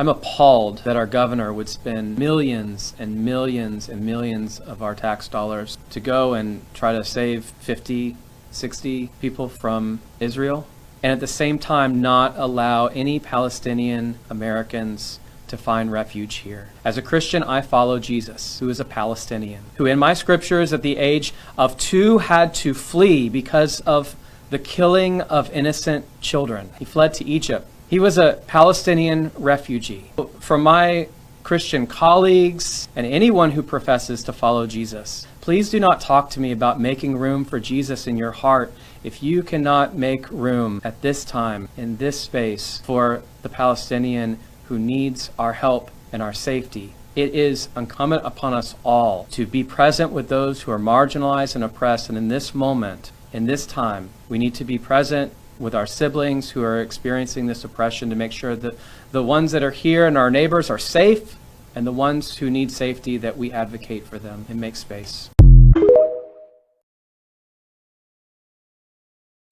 I'm appalled that our governor would spend millions and millions and millions of our tax dollars to go and try to save 50, 60 people from Israel, and at the same time not allow any Palestinian Americans to find refuge here. As a Christian, I follow Jesus, who is a Palestinian, who in my scriptures at the age of 2 had to flee because of the killing of innocent children. He fled to Egypt. He was a Palestinian refugee. From my Christian colleagues and anyone who professes to follow Jesus, please do not talk to me about making room for Jesus in your heart if you cannot make room at this time, in this space, for the Palestinian who needs our help and our safety. It is incumbent upon us all to be present with those who are marginalized and oppressed. And in this moment, in this time, we need to be present with our siblings who are experiencing this oppression to make sure that the ones that are here and our neighbors are safe, and the ones who need safety, that we advocate for them and make space.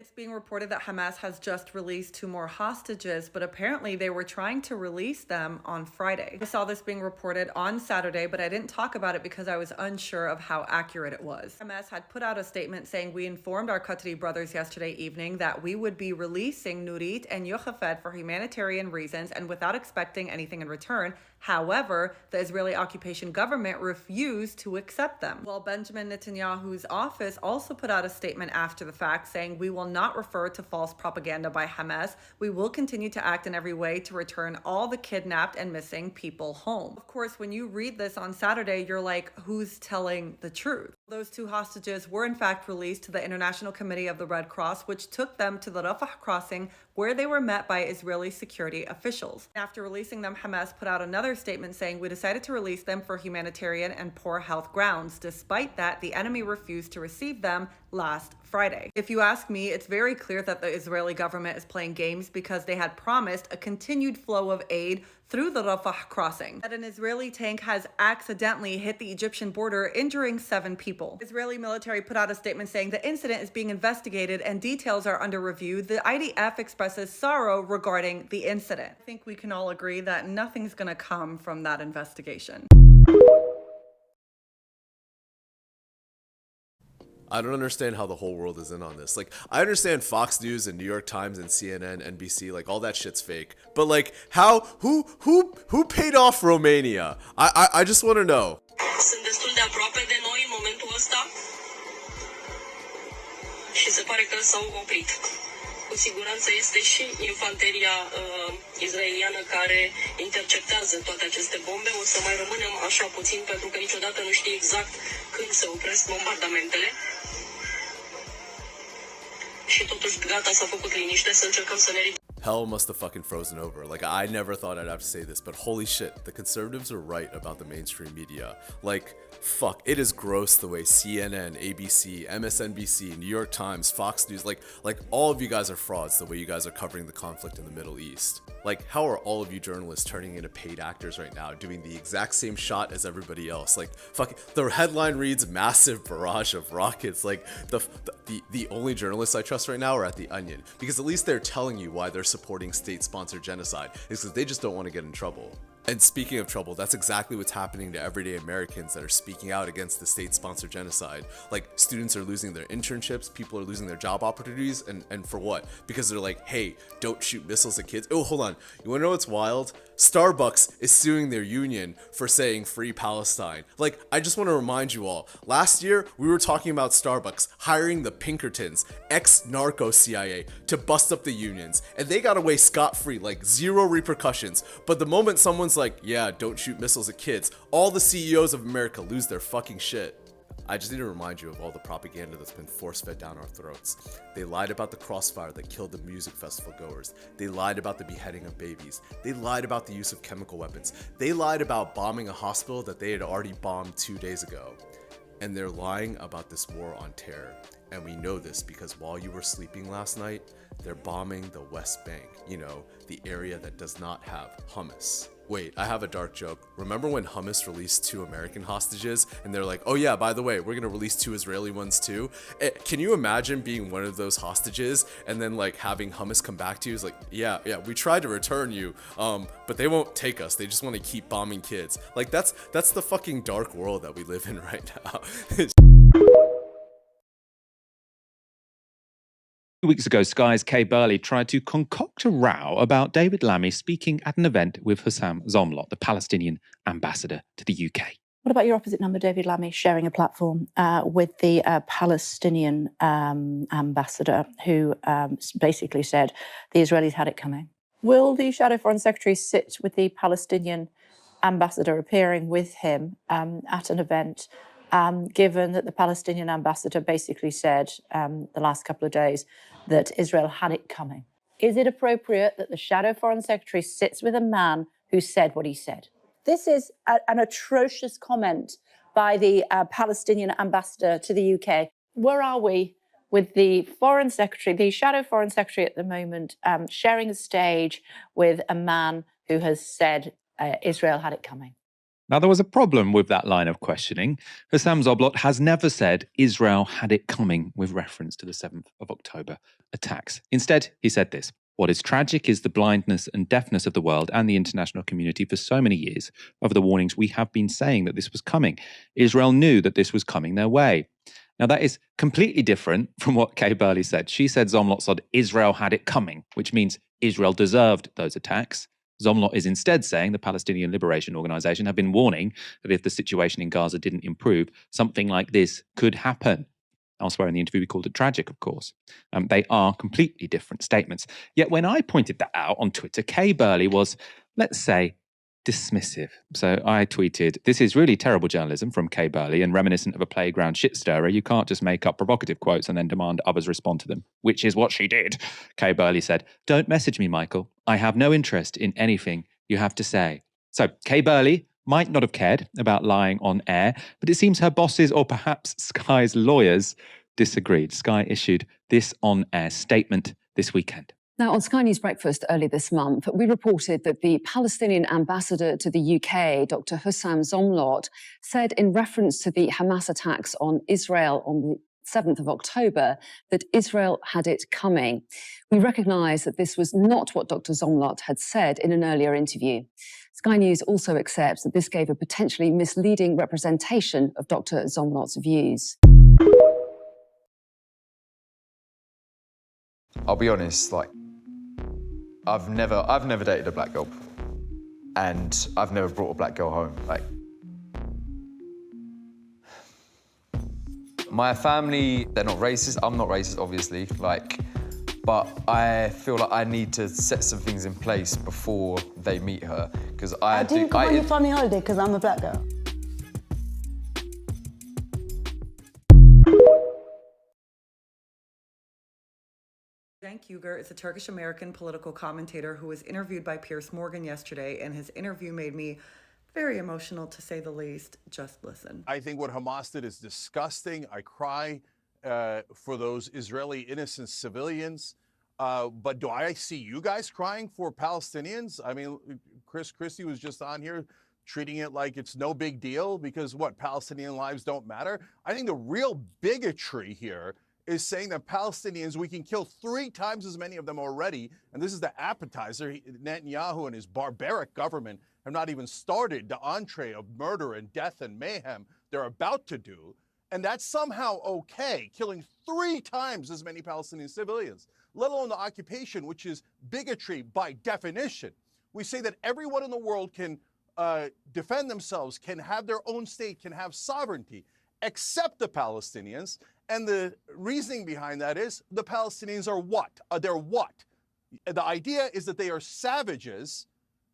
It's being reported that Hamas has just released 2 more hostages, but apparently they were trying to release them on Friday. I saw this being reported on Saturday, but I didn't talk about it because I was unsure of how accurate it was. Hamas had put out a statement saying, "We informed our Qatari brothers yesterday evening that we would be releasing Nurit and Yochafed for humanitarian reasons and without expecting anything in return. However, the Israeli occupation government refused to accept them." Well, Benjamin Netanyahu's office also put out a statement after the fact saying, "We will not refer to false propaganda by Hamas. We will continue to act in every way to return all the kidnapped and missing people home." Of course, when you read this on Saturday, you're like, who's telling the truth? Those 2 hostages were in fact released to the International Committee of the Red Cross, which took them to the Rafah crossing, where they were met by Israeli security officials. After releasing them, Hamas put out another statement saying, "We decided to release them for humanitarian and poor health grounds. Despite that, the enemy refused to receive them last Friday." If you ask me, it's very clear that the Israeli government is playing games because they had promised a continued flow of aid through the Rafah crossing. That an Israeli tank has accidentally hit the Egyptian border, injuring 7 people. Israeli military put out a statement saying the incident is being investigated and details are under review. The IDF expresses sorrow regarding the incident. I think we can all agree that nothing's going to come from that investigation. I don't understand how the whole world is in on this. Like, I understand Fox News and New York Times and CNN, NBC, like all that shit's fake. But like, who paid off Romania? I just want to know. Sunt destul de aproape de noi în momentul ăsta și se pare că s-au oprit. Cu siguranță este și infanteria izraeliană care interceptează toate aceste bombe. O să mai rămânem așa puțin pentru că niciodată nu știi exact când se opresc bombardamentele. Și totuși gata, s-a făcut liniște, să încercăm să ne ridicăm. Hell must have fucking frozen over. Like, I never thought I'd have to say this, but holy shit, the conservatives are right about the mainstream media. Like, fuck, it is gross the way CNN, ABC, MSNBC, New York Times, Fox News, like all of you guys are frauds the way you guys are covering the conflict in the Middle East. Like, how are all of you journalists turning into paid actors right now, doing the exact same shot as everybody else? Like, fuck, the headline reads massive barrage of rockets. Like, the only journalists I trust right now are at The Onion, because at least they're telling you why they're supporting state-sponsored genocide, is because they just don't want to get in trouble. And speaking of trouble, that's exactly what's happening to everyday Americans that are speaking out against the state-sponsored genocide. Like, students are losing their internships, people are losing their job opportunities, and for what? Because they're like, hey, don't shoot missiles at kids. Oh, hold on. You wanna know what's wild? Starbucks is suing their union for saying free Palestine. Like, I just want to remind you all, last year we were talking about Starbucks hiring the Pinkertons, ex-narco CIA, to bust up the unions, and they got away scot-free, like 0 repercussions. But the moment someone's like, yeah, don't shoot missiles at kids, all the CEOs of America lose their fucking shit. I just need to remind you of all the propaganda that's been force-fed down our throats. They lied about the crossfire that killed the music festival goers. They lied about the beheading of babies. They lied about the use of chemical weapons. They lied about bombing a hospital that they had already bombed 2 days ago. And they're lying about this war on terror. And we know this because while you were sleeping last night, they're bombing the West Bank, you know, the area that does not have hummus. Wait, I have a dark joke. Remember when Hamas released 2 American hostages and they're like, oh yeah, by the way, we're gonna release 2 Israeli ones too? Can you imagine being one of those hostages and then like having Hamas come back to you? It's like, yeah, we tried to return you, but they won't take us. They just want to keep bombing kids. Like that's the fucking dark world that we live in right now. 2 weeks ago, Sky's Kay Burley tried to concoct a row about David Lammy speaking at an event with Hussam Zomlot, the Palestinian ambassador to the UK. What about your opposite number, David Lammy, sharing a platform with the Palestinian ambassador who basically said the Israelis had it coming? Will the Shadow Foreign Secretary sit with the Palestinian ambassador appearing with him at an event, given that the Palestinian ambassador basically said the last couple of days that Israel had it coming? Is it appropriate that the Shadow Foreign Secretary sits with a man who said what he said? This is an atrocious comment by the Palestinian ambassador to the UK. Where are we with the Foreign Secretary, the Shadow Foreign Secretary at the moment, sharing a stage with a man who has said Israel had it coming? Now, there was a problem with that line of questioning. Hussam Zomlot has never said Israel had it coming with reference to the 7th of October attacks. Instead, he said this: "What is tragic is the blindness and deafness of the world and the international community for so many years over the warnings we have been saying that this was coming. Israel knew that this was coming their way." Now, that is completely different from what Kay Burley said. She said Zomlot said Israel had it coming, which means Israel deserved those attacks. Zomlot is instead saying the Palestinian Liberation Organization have been warning that if the situation in Gaza didn't improve, something like this could happen. Elsewhere in the interview, we called it tragic, of course. They are completely different statements. Yet when I pointed that out on Twitter, Kay Burley was, let's say, dismissive. So I tweeted, "This is really terrible journalism from Kay Burley and reminiscent of a playground shit stirrer. You can't just make up provocative quotes and then demand others respond to them," which is what she did. Kay Burley said, "Don't message me, Michael. I have no interest in anything you have to say." So Kay Burley might not have cared about lying on air, but it seems her bosses, or perhaps Sky's lawyers, disagreed. Sky issued this on-air statement this weekend. Now, on Sky News Breakfast early this month, we reported that the Palestinian ambassador to the UK, Dr. Hussam Zomlot, said in reference to the Hamas attacks on Israel on the 7th of October that Israel had it coming. We recognise that this was not what Dr. Zomlot had said in an earlier interview. Sky News also accepts that this gave a potentially misleading representation of Dr. Zomlot's views. I'll be honest, I've never dated a black girl before, and I've never brought a black girl home. My family, they're not racist. I'm not racist, obviously, but I feel like I need to set some things in place before they meet her, because I didn't come on your family holiday because I'm a black girl. Cenk Uygur is a Turkish-American political commentator who was interviewed by Piers Morgan yesterday, and his interview made me very emotional, to say the least. Just listen. I think what Hamas did is disgusting. I cry for those Israeli innocent civilians. But do I see you guys crying for Palestinians? I mean, Chris Christie was just on here treating it like it's no big deal because what, Palestinian lives don't matter? I think the real bigotry here is saying that Palestinians, we can kill 3 times as many of them already. And this is the appetizer. Netanyahu and his barbaric government have not even started the entree of murder and death and mayhem they're about to do. And that's somehow okay, killing 3 times as many Palestinian civilians, let alone the occupation, which is bigotry by definition. We say that everyone in the world can defend themselves, can have their own state, can have sovereignty, except the Palestinians. And the reasoning behind that is the Palestinians are what? They're what? The idea is that they are savages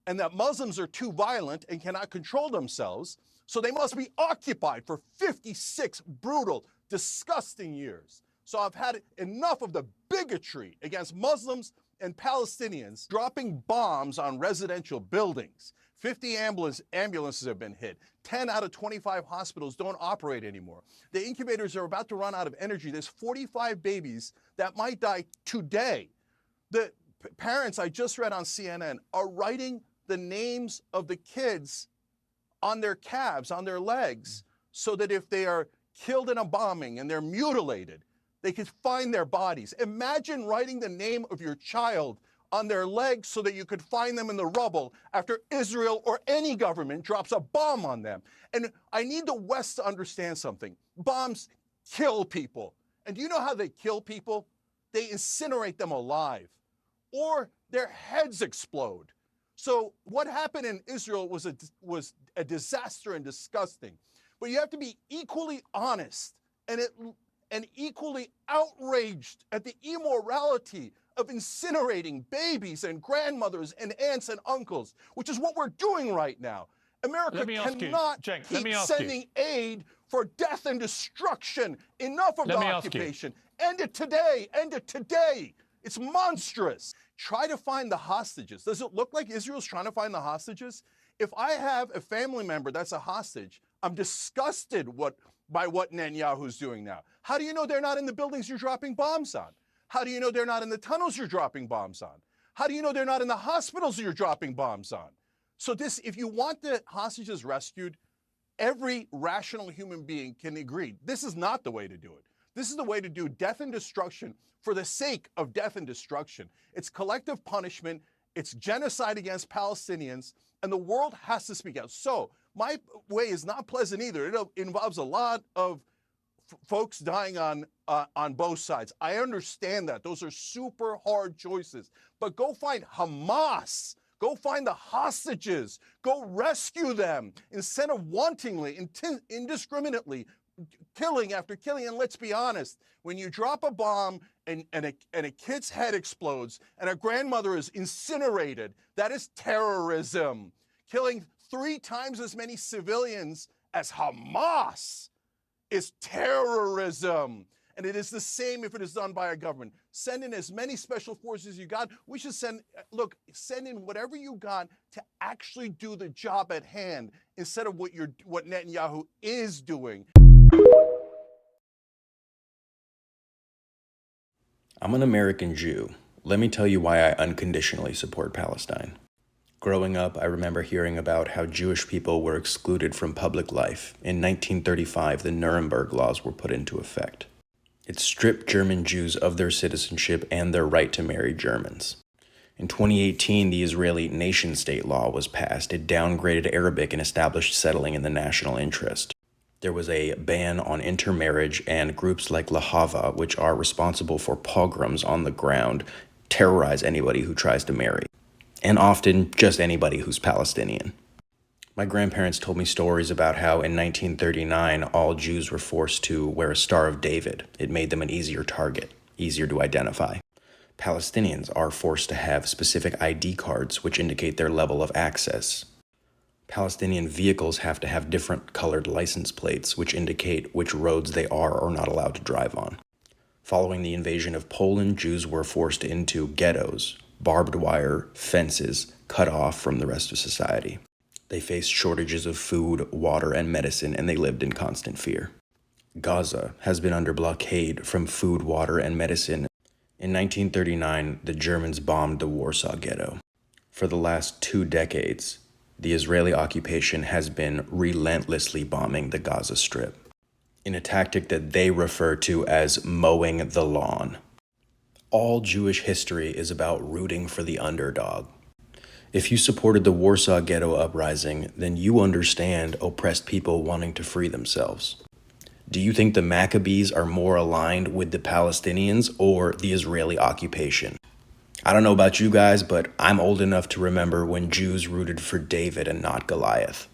and that Muslims are too violent and cannot control themselves, so they must be occupied for 56 brutal, disgusting years. So I've had enough of the bigotry against Muslims and Palestinians dropping bombs on residential buildings. 50 ambulances have been hit. 10 out of 25 hospitals don't operate anymore. The incubators are about to run out of energy. There's 45 babies that might die today. The parents I just read on CNN are writing the names of the kids on their calves, on their legs, so that if they are killed in a bombing and they're mutilated, they could find their bodies. Imagine writing the name of your child on their legs so that you could find them in the rubble after Israel or any government drops a bomb on them. And I need the West to understand something. Bombs kill people. And do you know how they kill people? They incinerate them alive, or their heads explode. So what happened in Israel was a disaster and disgusting. But you have to be equally honest and equally outraged at the immorality of incinerating babies and grandmothers and aunts and uncles, which is what we're doing right now. America cannot keep sending aid for death and destruction. Enough of the occupation. End it today. End it today. It's monstrous. Try to find the hostages. Does it look like Israel's trying to find the hostages? If I have a family member that's a hostage, I'm disgusted by what Netanyahu's doing now. How do you know they're not in the buildings you're dropping bombs on? How do you know they're not in the tunnels you're dropping bombs on? How do you know they're not in the hospitals you're dropping bombs on? So if you want the hostages rescued, every rational human being can agree this is not the way to do it. This is the way to do death and destruction for the sake of death and destruction. It's collective punishment. It's genocide against Palestinians, and the world has to speak out. So my way is not pleasant either. It involves a lot of folks dying on both sides. I understand that. Those are super hard choices. But go find Hamas. Go find the hostages. Go rescue them instead of wantonly, indiscriminately, killing after killing. And let's be honest, when you drop a bomb and a kid's head explodes and a grandmother is incinerated, that is terrorism. Killing 3 times as many civilians as Hamas is terrorism. And it is the same if it is done by a government. Send in as many special forces as you got. We should send in whatever you got to actually do the job at hand instead of what Netanyahu is doing. I'm an American Jew. Let me tell you why I unconditionally support Palestine. Growing up, I remember hearing about how Jewish people were excluded from public life. In 1935, the Nuremberg laws were put into effect. It stripped German Jews of their citizenship and their right to marry Germans. In 2018, the Israeli nation-state law was passed. It downgraded Arabic and established settling in the national interest. There was a ban on intermarriage, and groups like Lahava, which are responsible for pogroms on the ground, terrorize anybody who tries to marry. And often just anybody who's Palestinian. My grandparents told me stories about how in 1939, all Jews were forced to wear a Star of David. It made them an easier target, easier to identify. Palestinians are forced to have specific ID cards which indicate their level of access. Palestinian vehicles have to have different colored license plates which indicate which roads they are or not allowed to drive on. Following the invasion of Poland, Jews were forced into ghettos, barbed wire, fences, cut off from the rest of society. They faced shortages of food, water, and medicine, and they lived in constant fear. Gaza has been under blockade from food, water, and medicine. In 1939, the Germans bombed the Warsaw Ghetto. For the last 2 decades, the Israeli occupation has been relentlessly bombing the Gaza Strip, in a tactic that they refer to as mowing the lawn. All Jewish history is about rooting for the underdog. If you supported the Warsaw Ghetto uprising, then you understand oppressed people wanting to free themselves. Do you think the Maccabees are more aligned with the Palestinians or the Israeli occupation? I don't know about you guys, but I'm old enough to remember when Jews rooted for David and not Goliath.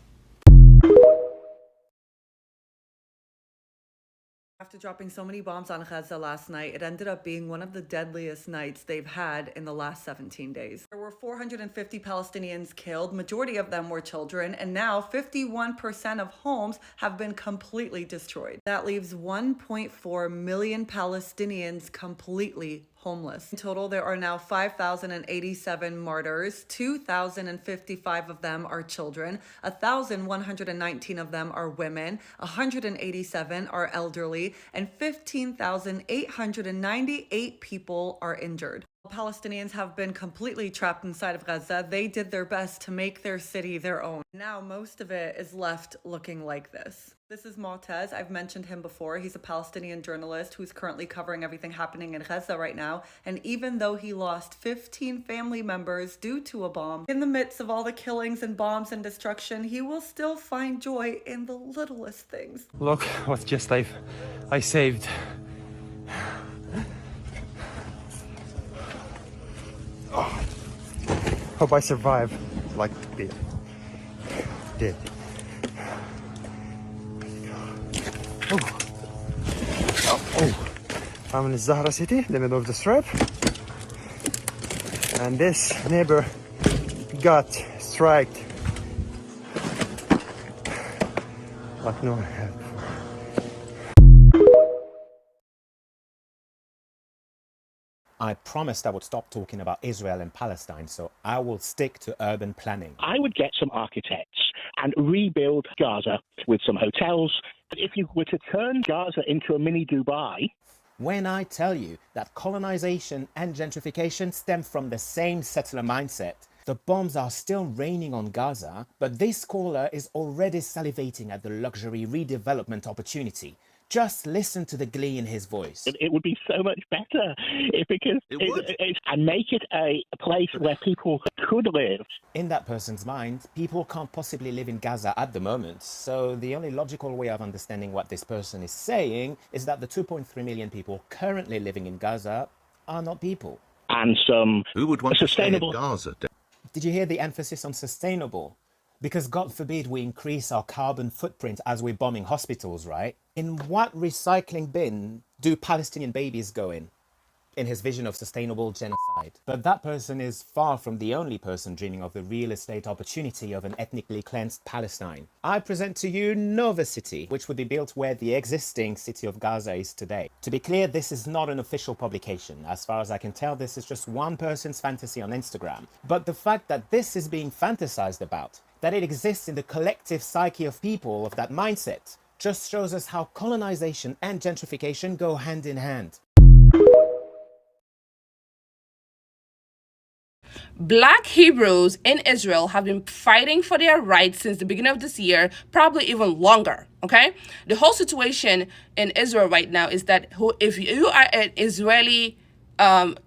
After dropping so many bombs on Gaza last night, it ended up being one of the deadliest nights they've had in the last 17 days. There were 450 Palestinians killed, majority of them were children, and now 51% of homes have been completely destroyed. That leaves 1.4 million Palestinians completely homeless. In total, there are now 5,087 martyrs. 2,055 of them are children. 1,119 of them are women. 187 are elderly, and 15,898 people are injured. Palestinians have been completely trapped inside of Gaza. They did their best to make their city their own. Now most of it is left looking like this. This is Maltez. I've mentioned him before. He's a Palestinian journalist who's currently covering everything happening in Gaza right now. And even though he lost 15 family members due to a bomb, in the midst of all the killings and bombs and destruction, he will still find joy in the littlest things. Look what just I saved. Oh. Hope I survive. Like did. Oh. I'm in Zahra City, the middle of the strip. And this neighbor got striked like no one had before. I promised I would stop talking about Israel and Palestine, so I will stick to urban planning. I would get some architects and rebuild Gaza with some hotels. If you were to turn Gaza into a mini Dubai. When I tell you that colonization and gentrification stem from the same settler mindset, the bombs are still raining on Gaza, but this caller is already salivating at the luxury redevelopment opportunity. Just listen to the glee in his voice. It would be so much better and make it a place where people could live. In that person's mind, people can't possibly live in Gaza at the moment. So the only logical way of understanding what this person is saying is that the 2.3 million people currently living in Gaza are not people. And some who would want sustainable to stay in Gaza? Did you hear the emphasis on sustainable? Because God forbid we increase our carbon footprint as we're bombing hospitals, right? In what recycling bin do Palestinian babies go in? In his vision of sustainable genocide. But that person is far from the only person dreaming of the real estate opportunity of an ethnically cleansed Palestine. I present to you Nova City, which would be built where the existing city of Gaza is today. To be clear, this is not an official publication. As far as I can tell, this is just one person's fantasy on Instagram. But the fact that this is being fantasized about, that it exists in the collective psyche of people of that mindset, just shows us how colonization and gentrification go hand in hand. Black Hebrews in Israel have been fighting for their rights since the beginning of this year, probably even longer, okay? The whole situation in Israel right now is that if you are an Israeli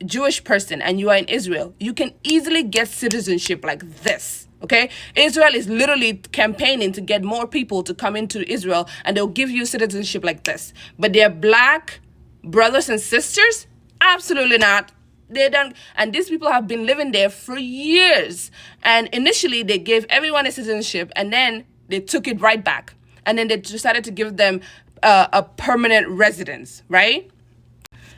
Jewish person and you are in Israel, you can easily get citizenship like this. Okay, Israel is literally campaigning to get more people to come into Israel, and they'll give you citizenship like this. But their black brothers and sisters, absolutely not. They don't. And these people have been living there for years. And initially, they gave everyone a citizenship, and then they took it right back. And then they decided to give them a permanent residence, right?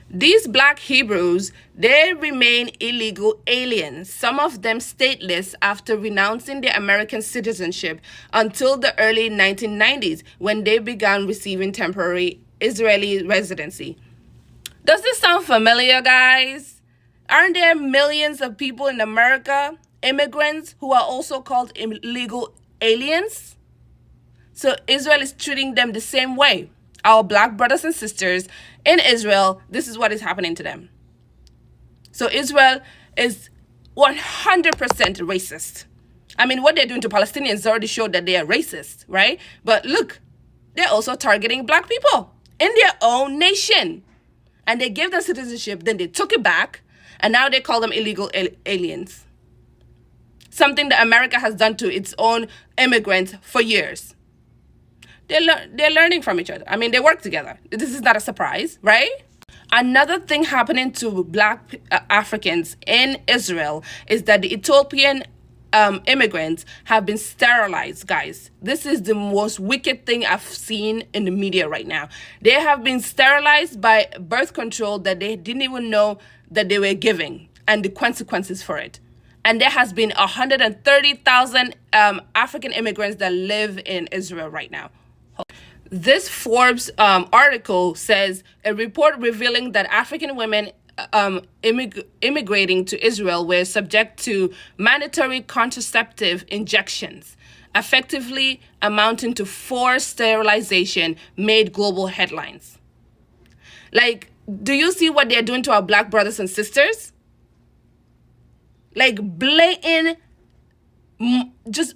These black Hebrews, they remain illegal aliens, some of them stateless after renouncing their American citizenship until the early 1990s when they began receiving temporary Israeli residency. Does this sound familiar, guys? Aren't there millions of people in America, immigrants, who are also called illegal aliens? So Israel is treating them the same way. Our black brothers and sisters in Israel, this is what is happening to them. So Israel is 100% racist. I mean, what they're doing to Palestinians already showed that they are racist, right? But look, they're also targeting black people in their own nation. And they gave them citizenship, then they took it back, and now they call them illegal aliens. Something that America has done to its own immigrants for years. They're learning from each other. I mean, they work together. This is not a surprise, right? Another thing happening to black Africans in Israel is that the Ethiopian immigrants have been sterilized, guys. This is the most wicked thing I've seen in the media right now. They have been sterilized by birth control that they didn't even know that they were giving, and the consequences for it. And there has been 130,000 African immigrants that live in Israel right now. This Forbes article says a report revealing that African women immigrating to Israel were subject to mandatory contraceptive injections, effectively amounting to forced sterilization, made global headlines. Like, do you see what they're doing to our black brothers and sisters? Like blatant, just,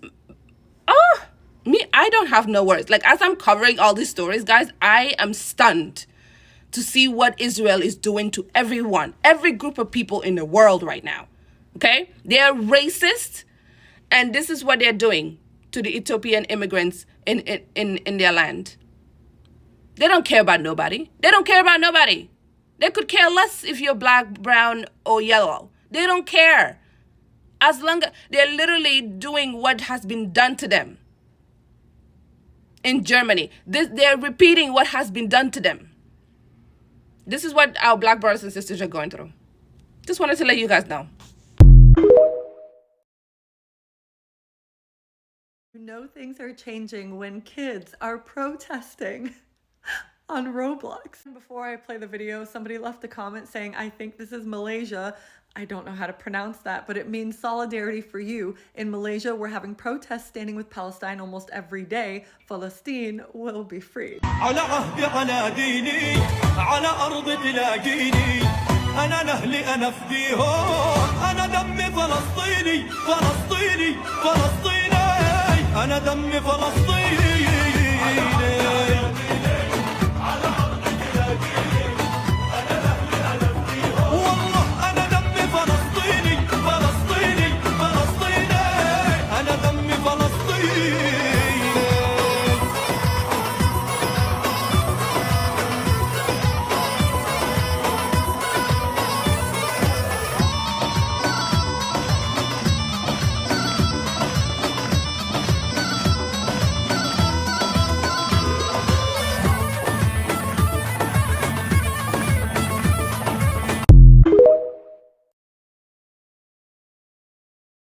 I don't have no words. Like, as I'm covering all these stories, guys, I am stunned to see what Israel is doing to everyone, every group of people in the world right now. Okay? They're racist, and this is what they're doing to the Ethiopian immigrants in their land. They don't care about nobody. They don't care about nobody. They could care less if you're black, brown, or yellow. They don't care. As long as they're literally doing what has been done to them in Germany. They're repeating what has been done to them. This is what our black brothers and sisters are going through. Just wanted to let you guys know. You know things are changing when kids are protesting on Roblox. Before I play the video, somebody left a comment saying, I think this is Malaysia. I don't know how to pronounce that, but it means solidarity for you. In Malaysia, we're having protests standing with Palestine almost every day. Palestine will be free. أنا نهلي أنا فديهم أنا دمي فلسطيني فلسطيني فلسطيني أنا دمي فلسطيني والله أنا دمي فلسطيني فلسطيني فلسطيني أنا دمي فلسطيني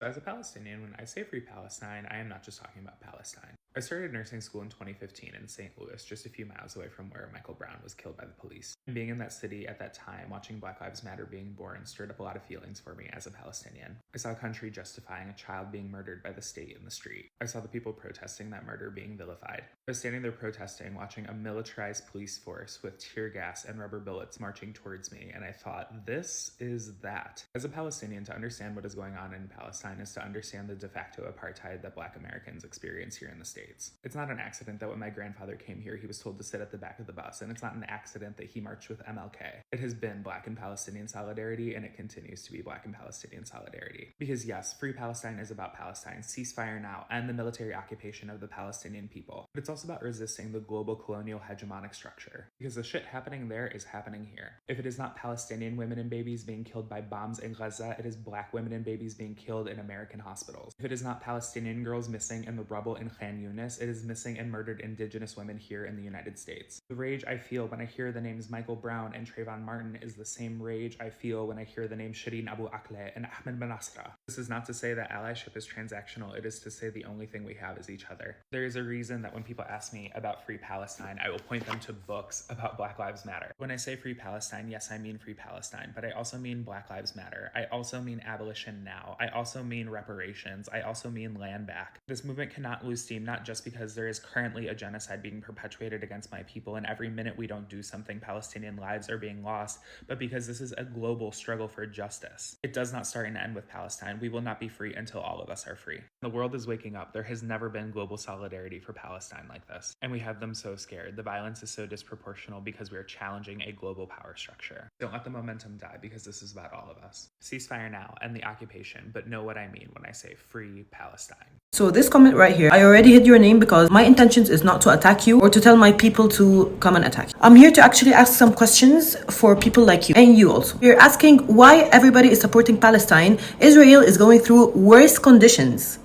As a Palestinian, when I say Free Palestine, I am not just talking about Palestine. I started nursing school in 2015 in St. Louis, just a few miles away from where Michael Brown was killed by the police. And being in that city at that time, watching Black Lives Matter being born stirred up a lot of feelings for me as a Palestinian. I saw a country justifying a child being murdered by the state in the street. I saw the people protesting that murder being vilified. I was standing there protesting, watching a militarized police force with tear gas and rubber bullets marching towards me, and I thought, this is that. As a Palestinian, to understand what is going on in Palestine is to understand the de facto apartheid that Black Americans experience here in the States. It's not an accident that when my grandfather came here, he was told to sit at the back of the bus, and it's not an accident that he marched with MLK. It has been Black and Palestinian solidarity, and it continues to be Black and Palestinian solidarity. Because yes, Free Palestine is about Palestine, ceasefire now, and the military occupation of the Palestinian people. But it's also about resisting the global colonial hegemonic structure. Because the shit happening there is happening here. If it is not Palestinian women and babies being killed by bombs in Gaza, it is Black women and babies being killed in American hospitals. If it is not Palestinian girls missing in the rubble in Khan Yunis, it is missing and murdered indigenous women here in the United States. The rage I feel when I hear the names Michael Brown and Trayvon Martin is the same rage I feel when I hear the name Shireen Abu Akleh and Ahmed Benasra. This is not to say that allyship is transactional, it is to say the only thing we have is each other. There is a reason that when people ask me about Free Palestine, I will point them to books about Black Lives Matter. When I say Free Palestine, yes, I mean Free Palestine, but I also mean Black Lives Matter. I also mean abolition now. I also mean reparations. I also mean land back. This movement cannot lose steam, not just because there is currently a genocide being perpetuated against my people, and every minute we don't do something, Palestinian lives are being lost, but because this is a global struggle for justice. It does not start and end with Palestine. We will not be free until all of us are free. The world is waking up. There has never been global solidarity for Palestine like this, and we have them so scared. The violence is so disproportional because we are challenging a global power structure. Don't let the momentum die, because this is about all of us. Ceasefire now, end the occupation, but know what I mean when I say Free Palestine. So this comment right here, I already hid your name because my intentions is not to attack you or to tell my people to come and attack you. I'm here to actually ask some questions for people like you and you also. You're asking why everybody is supporting Palestine. Israel is going through worse conditions.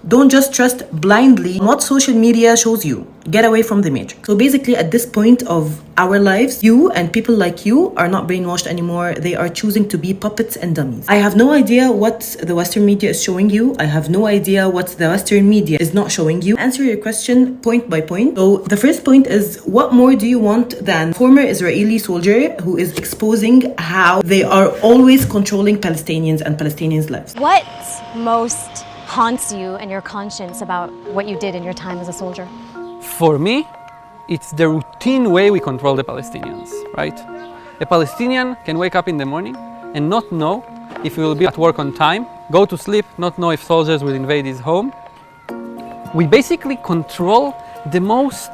Don't just trust blindly what social media shows you. Get away from the matrix. So basically at this point of our lives, you and people like you are not brainwashed anymore. They are choosing to be puppets and dummies. I have no idea what the Western media is showing you. I have no idea what the Western media is not showing you. Answer your question point by point. So the first point is, what more do you want than former Israeli soldier who is exposing how they are always controlling Palestinians and Palestinians' lives? What most haunts you and your conscience about what you did in your time as a soldier? For me, it's the routine way we control the Palestinians, right? A Palestinian can wake up in the morning and not know if he will be at work on time go to sleep, not know if soldiers will invade his home. We basically control the most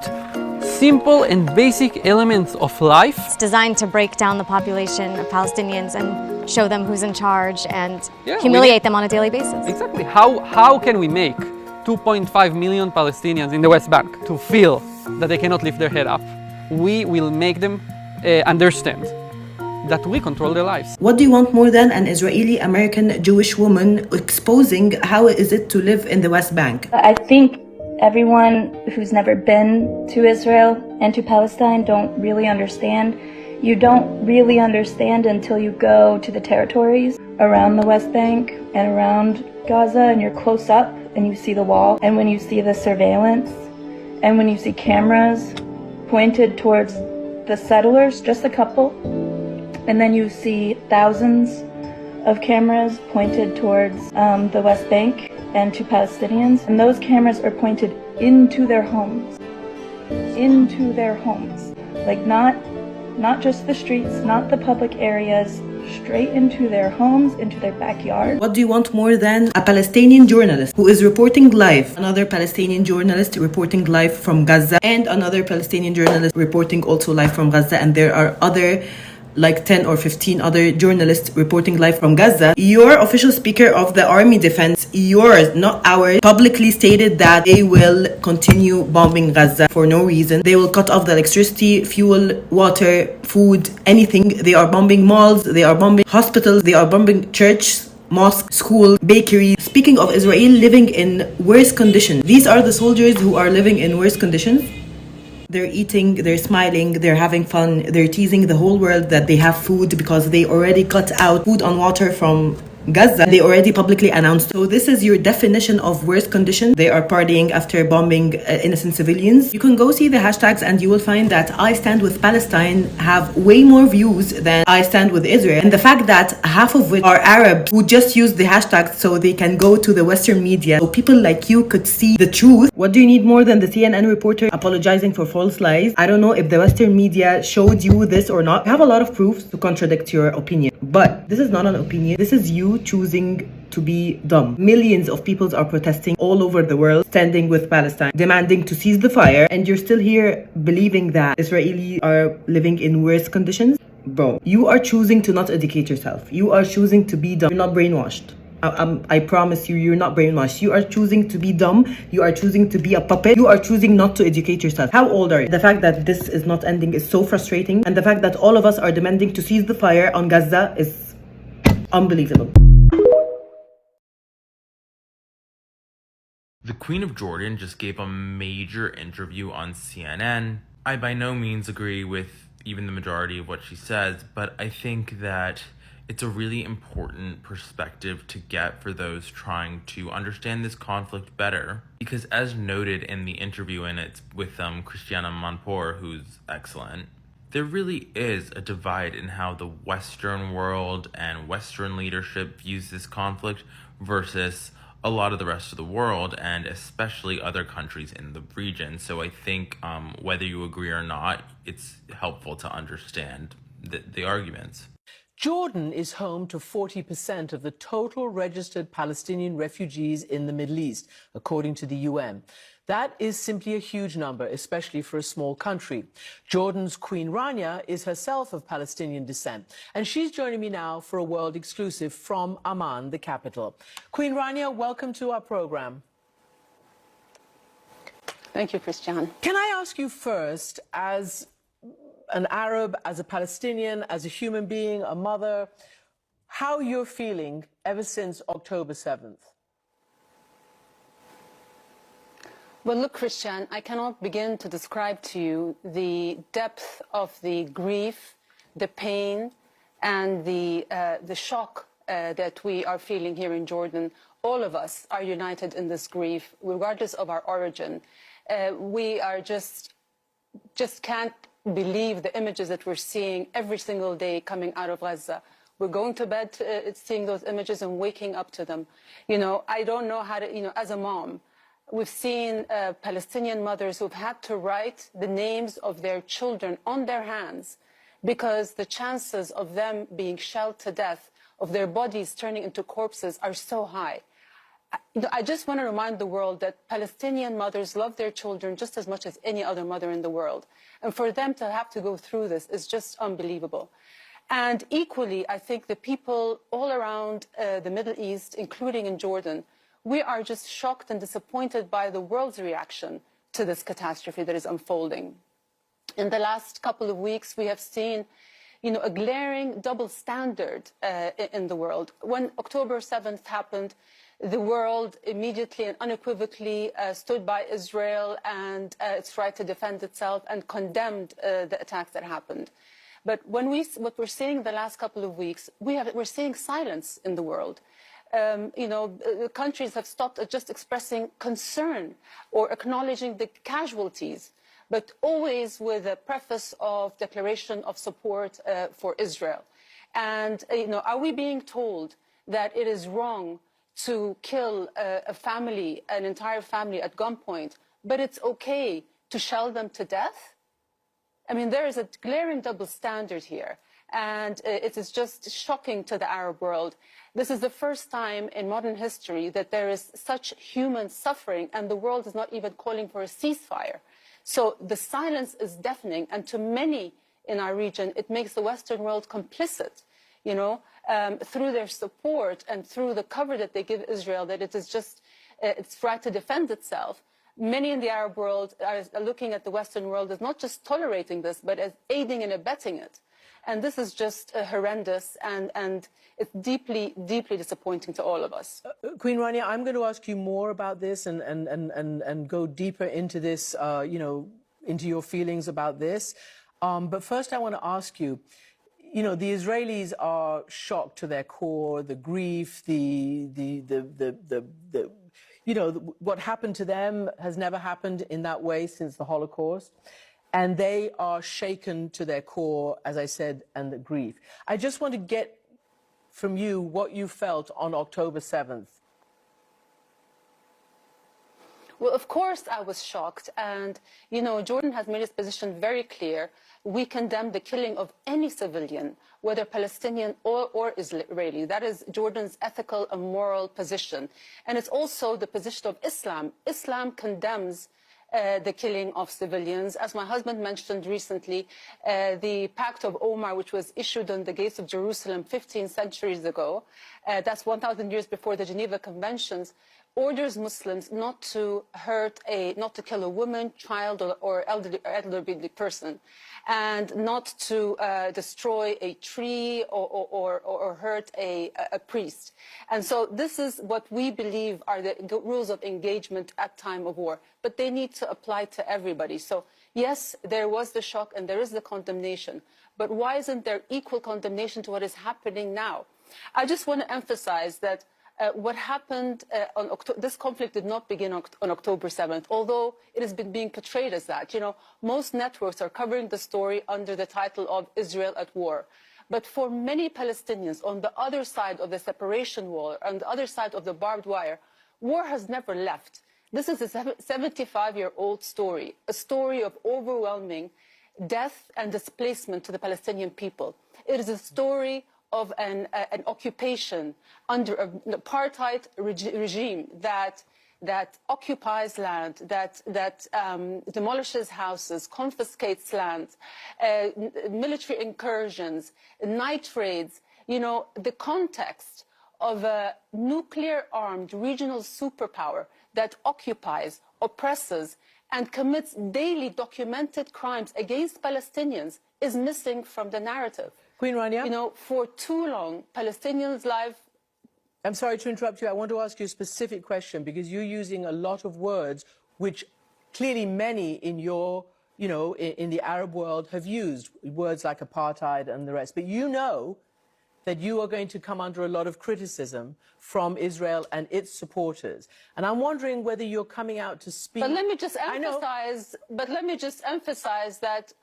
simple and basic elements of life. It's designed to break down the population of Palestinians and show them who's in charge and humiliate them on a daily basis. Exactly. How can we make 2.5 million Palestinians in the West Bank to feel that they cannot lift their head up? We will make them understand that we control their lives. What do you want more than an Israeli American Jewish woman exposing how is it to live in the West Bank? I think everyone who's never been to Israel and to Palestine don't really understand. You don't really understand until you go to the territories around the West Bank and around Gaza, and you're close up and you see the wall, and when you see the surveillance, and when you see cameras pointed towards the settlers, just a couple, and then you see thousands of cameras pointed towards the West Bank and to Palestinians, and those cameras are pointed into their homes, like not just the streets, not the public areas, straight into their homes, into their backyard. What do you want more than a Palestinian journalist who is reporting live, another Palestinian journalist reporting live from Gaza, and another Palestinian journalist reporting also live from Gaza, and there are other like 10 or 15 other journalists reporting live from Gaza? Your official speaker of the army defense, yours, not ours, publicly stated that they will continue bombing Gaza for no reason. They will cut off the electricity, fuel, water, food, anything. They are bombing malls, they are bombing hospitals, they are bombing churches, mosques, schools, bakeries. Speaking of Israel living in worse conditions, these are the soldiers who are living in worse conditions. They're eating, they're smiling, they're having fun, they're teasing the whole world that they have food because they already cut out food and water from Gaza. They already publicly announced. So this is your definition of worst condition. They are partying after bombing innocent civilians. You can go see the hashtags and you will find that I Stand With Palestine have way more views than I Stand With Israel. And the fact that half of which are Arabs who just use the hashtags so they can go to the Western media, so people like you could see the truth. What do you need more than the CNN reporter apologizing for false lies? I don't know if the Western media showed you this or not. You have a lot of proofs to contradict your opinion. But this is not an opinion. This is you choosing to be dumb. Millions of people are protesting all over the world, standing with Palestine, demanding to cease the fire, and you're still here believing that Israelis are living in worse conditions? Bro, you are choosing to not educate yourself. You are choosing to be dumb. You're not brainwashed. I promise you, you're not brainwashed. You are choosing to be dumb. You are choosing to be a puppet. You are choosing not to educate yourself. How old are you? The fact that this is not ending is so frustrating. And the fact that all of us are demanding to cease the fire on Gaza is unbelievable. The Queen of Jordan just gave a major interview on CNN. I by no means agree with even the majority of what she says, but I think that it's a really important perspective to get for those trying to understand this conflict better. Because as noted in the interview, and it's with Christiana Manpour, who's excellent, there really is a divide in how the Western world and Western leadership views this conflict versus a lot of the rest of the world, and especially other countries in the region. So I think whether you agree or not, it's helpful to understand the arguments. Jordan is home to 40% of the total registered Palestinian refugees in the Middle East, according to the UN. That is simply a huge number, especially for a small country. Jordan's Queen Rania is herself of Palestinian descent, and she's joining me now for a world exclusive from Amman, the capital. Queen Rania, welcome to our program. Thank you, Christian. Can I ask you first, as an Arab, as a Palestinian, as a human being, a mother, how you're feeling ever since October 7th? Well, look, Christian, I cannot begin to describe to you the depth of the grief, the pain, and the shock that we are feeling here in Jordan. All of us are united in this grief, regardless of our origin. We are just can't believe the images that we're seeing every single day coming out of Gaza. We're going to bed seeing those images and waking up to them. You know, I don't know how to, you know, as a mom, we've seen Palestinian mothers who've had to write the names of their children on their hands because the chances of them being shelled to death of their bodies turning into corpses are so high. I just want to remind the world that Palestinian mothers love their children just as much as any other mother in the world. And for them to have to go through this is just unbelievable. And equally, I think the people all around the Middle East, including in Jordan, we are just shocked and disappointed by the world's reaction to this catastrophe that is unfolding. In the last couple of weeks, we have seen a glaring double standard in the world. When October 7th happened, the world immediately and unequivocally stood by Israel and its right to defend itself and condemned the attacks that happened. But what we're seeing the last couple of weeks, we're seeing silence in the world. Countries have stopped at just expressing concern or acknowledging the casualties, but always with a preface of declaration of support for Israel. And, are we being told that it is wrong to kill a family, an entire family at gunpoint, but it's okay to shell them to death? I mean, there is a glaring double standard here, and it is just shocking to the Arab world. This is the first time in modern history that there is such human suffering, and the world is not even calling for a ceasefire. So the silence is deafening, and to many in our region, it makes the Western world complicit, through their support and through the cover that they give Israel, that it is just its right to defend itself. Many in the Arab world are looking at the Western world as not just tolerating this, but as aiding and abetting it. And this is just horrendous, and it's deeply, deeply disappointing to all of us. Queen Rania, I'm going to ask you more about this and go deeper into this, into your feelings about this. But first I want to ask you, the Israelis are shocked to their core, the grief, what happened to them has never happened in that way since the Holocaust. And they are shaken to their core, as I said, and the grief. I just want to get from you what you felt on October 7th. Well, of course I was shocked. And, Jordan has made its position very clear. We condemn the killing of any civilian, whether Palestinian or Israeli. That is Jordan's ethical and moral position. And it's also the position of Islam. Islam condemns the killing of civilians. As my husband mentioned recently, the Pact of Omar, which was issued on the gates of Jerusalem 15 centuries ago, that's 1,000 years before the Geneva Conventions, orders Muslims not to kill a woman, child, or elderly person, and not to destroy a tree or hurt a priest. And so this is what we believe are the rules of engagement at time of war, but they need to apply to everybody. So yes, there was the shock and there is the condemnation, but why isn't there equal condemnation to what is happening now? I just want to emphasize that what happened on this conflict did not begin on October 7th, although it has been being portrayed as that. Most networks are covering the story under the title of Israel at War. But for many Palestinians on the other side of the separation wall, on the other side of the barbed wire, war has never left. This is a 75-year-old story, a story of overwhelming death and displacement to the Palestinian people. It is a story of an occupation under an apartheid regime that occupies land, that demolishes houses, confiscates land, military incursions, night raids. The context of a nuclear-armed regional superpower that occupies, oppresses, and commits daily documented crimes against Palestinians is missing from the narrative. Queen Rania? For too long, Palestinians' life... I'm sorry to interrupt you. I want to ask you a specific question because you're using a lot of words which clearly many in your, in the Arab world have used, words like apartheid and the rest. But you know that you are going to come under a lot of criticism from Israel and its supporters. And I'm wondering whether you're coming out to speak... But let me just emphasize that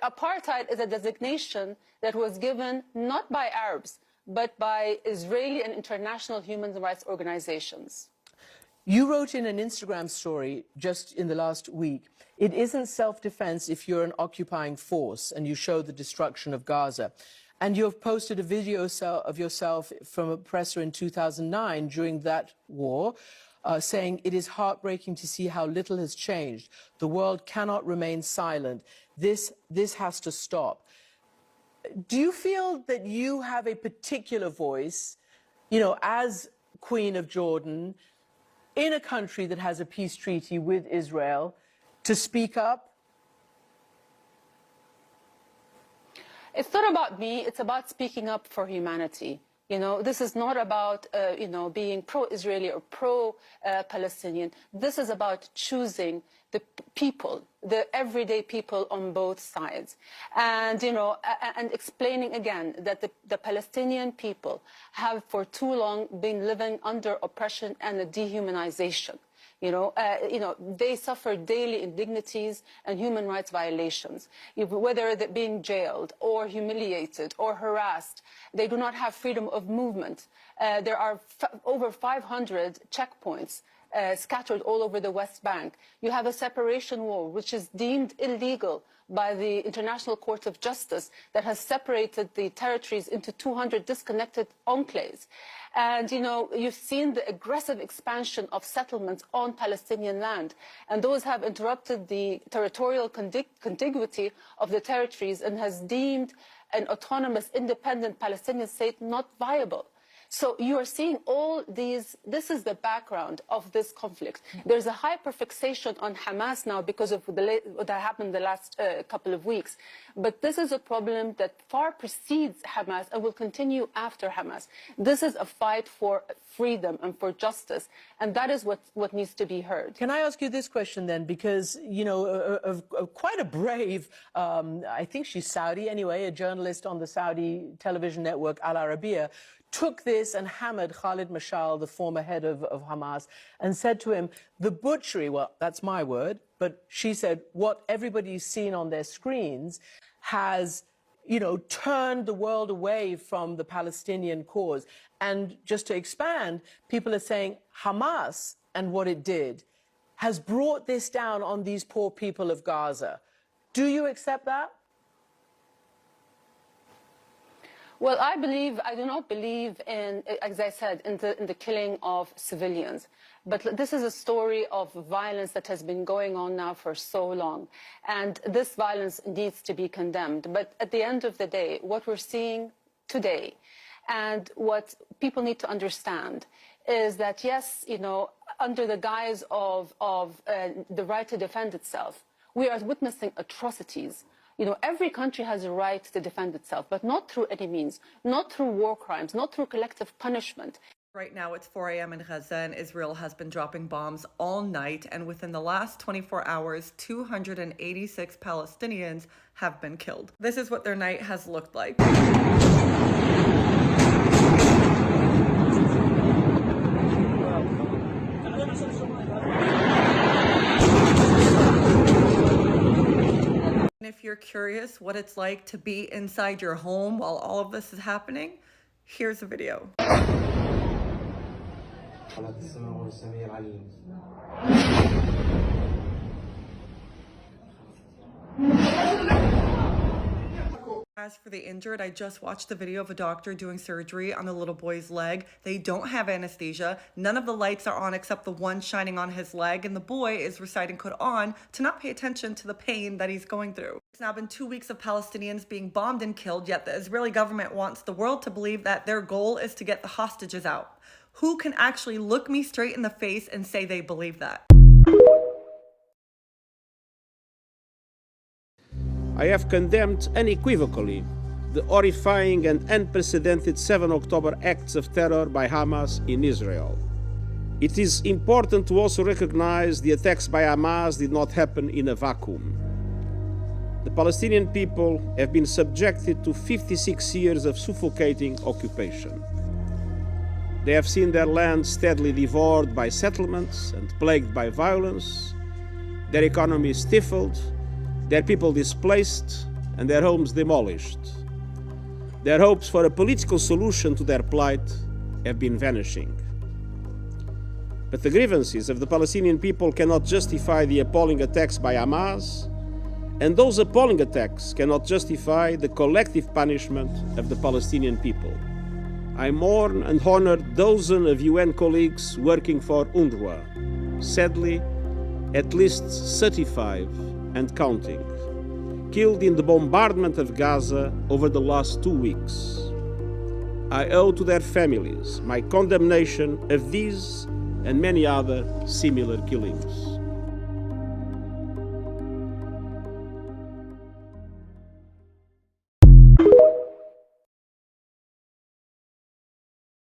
apartheid is a designation that was given not by Arabs, but by Israeli and international human rights organizations. You wrote in an Instagram story just in the last week, it isn't self-defense if you're an occupying force, and you show the destruction of Gaza. And you have posted a video of yourself from a presser in 2009 during that war, saying, "It is heartbreaking to see how little has changed. The world cannot remain silent. This has to stop." Do you feel that you have a particular voice, you know, as Queen of Jordan, in a country that has a peace treaty with Israel, to speak up? It's not about me, it's about speaking up for humanity. You know, this is not about, you know, being pro-Israeli or pro-Palestinian. This is about choosing the people, the everyday people on both sides. And, you know, and explaining again that the Palestinian people have for too long been living under oppression and a dehumanization. You know, they suffer daily indignities and human rights violations, whether they're being jailed or humiliated or harassed. They do not have freedom of movement. There are over 500 checkpoints scattered all over the West Bank. You have a separation wall, which is deemed illegal by the International Court of Justice, that has separated the territories into 200 disconnected enclaves. And, you know, you've seen the aggressive expansion of settlements on Palestinian land. And those have interrupted the territorial contiguity of the territories and has deemed an autonomous, independent Palestinian state not viable. So you are seeing all these, this is the background of this conflict. There's a hyperfixation on Hamas now because of what happened the last couple of weeks. But this is a problem that far precedes Hamas and will continue after Hamas. This is a fight for freedom and for justice. And that is what needs to be heard. Can I ask you this question then? Because, you know, quite a brave, I think she's Saudi anyway, a journalist on the Saudi television network Al Arabiya, took this and hammered Khalid Mashal, the former head of Hamas, and said to him, the butchery, well, that's my word, but she said, what everybody's seen on their screens has, you know, turned the world away from the Palestinian cause. And just to expand, people are saying Hamas and what it did has brought this down on these poor people of Gaza. Do you accept that? Well, I do not believe in, as I said, in the killing of civilians. But this is a story of violence that has been going on now for so long. And this violence needs to be condemned. But at the end of the day, what we're seeing today and what people need to understand is that, yes, you know, under the guise of the right to defend itself, we are witnessing atrocities. You know, every country has a right to defend itself, but not through any means, not through war crimes, not through collective punishment. Right now it's 4 a.m. in Gaza and Israel has been dropping bombs all night, and within the last 24 hours, 286 Palestinians have been killed. This is what their night has looked like. If you're curious what it's like to be inside your home while all of this is happening, here's a video. As for the injured, I just watched the video of a doctor doing surgery on the little boy's leg. They don't have anesthesia. None of the lights are on except the one shining on his leg, and the boy is reciting Quran to not pay attention to the pain that he's going through. It's now been 2 weeks of Palestinians being bombed and killed, yet the Israeli government wants the world to believe that their goal is to get the hostages out. Who can actually look me straight in the face and say they believe that? I have condemned unequivocally the horrifying and unprecedented 7 October acts of terror by Hamas in Israel. It is important to also recognize the attacks by Hamas did not happen in a vacuum. The Palestinian people have been subjected to 56 years of suffocating occupation. They have seen their land steadily devoured by settlements and plagued by violence, their economy stifled, their people displaced, and their homes demolished. Their hopes for a political solution to their plight have been vanishing. But the grievances of the Palestinian people cannot justify the appalling attacks by Hamas, And those appalling attacks cannot justify the collective punishment of the Palestinian people. I mourn and honor dozens of UN colleagues working for UNRWA. Sadly, at least 35 and counting, killed in the bombardment of Gaza over the last 2 weeks. I owe to their families my condemnation of these and many other similar killings.